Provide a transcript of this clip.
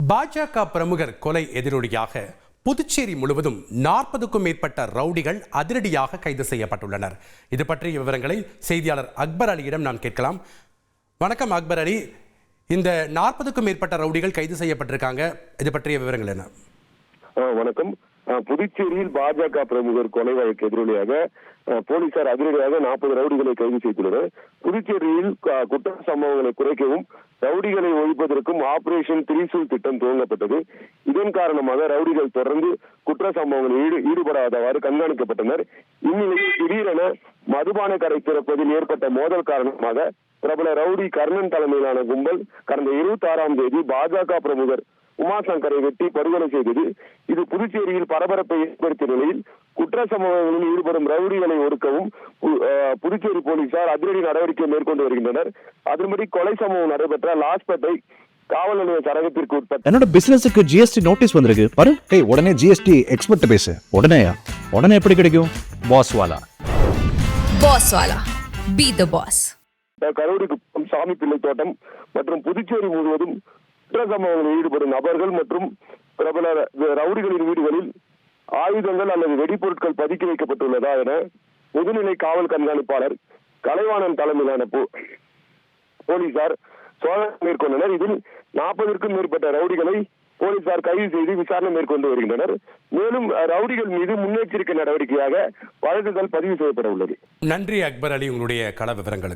பாஜக பிரமுகர் கொலை எதிரொலியாக புதுச்சேரி முழுவதும் 40க்கும் மேற்பட்ட ரவுடிகள் அதிரடியாக கைது செய்யப்பட்டுள்ளனர். இது பற்றிய விவரங்களை செய்தியாளர் அக்பர் அலியிடம் நாம் கேட்கலாம். வணக்கம் அக்பர் அலி, இந்த 40க்கும் மேற்பட்ட ரவுடிகள் கைது செய்யப்பட்டிருக்காங்க, இது பற்றிய விவரங்கள் என்ன? வணக்கம். புதுச்சேரியில் பாஜக பிரமுகர் கொலை வழக்கு எதிரொலியாக போலீசார் அதிரடியாக 40 ரவுடிகளை கைது செய்துள்ளனர். புதுச்சேரியில் குற்ற சம்பவங்களை குறைக்கவும் ரவுடிகளை ஒழிப்பதற்கும் ஆபரேஷன் திரிசூல் திட்டம் துவங்கப்பட்டது. இதன் காரணமாக ரவுடிகள் தொடர்ந்து குற்ற சம்பவங்களில் ஈடுபடாதவாறு கண்காணிக்கப்பட்டனர். இந்நிலையில் திடீரென மதுபான கடை திறப்பதில் ஏற்பட்ட மோதல் காரணமாக பிரபல ரவுடி கர்ணன் தலைமையிலான கும்பல் கடந்த 26ஆம் தேதி பாஜக பிரமுகர் உமாசங்கரை வெட்டி படுகொலை செய்தது. இது புதுச்சேரியில் பரபரப்பை ஏற்படுத்திய நிலையில் குற்ற சம்பவங்களில் ஈடுபடும் ரவுடிகளை ஒடுக்கவும் புதுச்சேரி போலீசார் அதிரடி நடவடிக்கை மேற்கொண்டு வருகின்றனர். அதன்படி கொலை சம்பவம் நடைபெற்ற லாஸ்பேட்டை காவல் நிலைய சரகத்திற்கு உட்பட்ட என்னோட பிசினஸுக்கு ஜிஎஸ்டி நோட்டீஸ் வந்திருக்கு பாரு. உடனே ஜிஎஸ்டி எக்ஸ்பர்ட் பேசு. உடனே எப்படி கிடைக்கும்? பாஸ் வாலா பி தி பாஸ். கரூரிக்குப்பம் சாமி பிள்ளை தோட்டம் மற்றும் புதுச்சேரி முழுவதும் குற்ற சம்பவங்களில் ஈடுபடும் நபர்கள் மற்றும் பிரபல ரவுடிகளின் வீடுகளில் ஆயுதங்கள் அல்லது வெடிப்பொருட்கள் பதுக்கி வைக்கப்பட்டுள்ளதா என முதுநிலை காவல் கண்காணிப்பாளர் கலைவாணன் தலைமையிலான போலீசார் சோதனை மேற்கொண்டனர். இதில் 40க்கும் மேற்பட்ட ரவுடிகளை போலீசார் கைது செய்து விசாரணை மேற்கொண்டு வருகின்றனர். மேலும் ரவுடிகள் மீது முன்னெச்சரிக்கை நடவடிக்கையாக வழக்குகள் பதிவு செய்யப்பட உள்ளது. நன்றி அக்பர் அலி, உங்களுடைய கள விவரங்களுக்கு.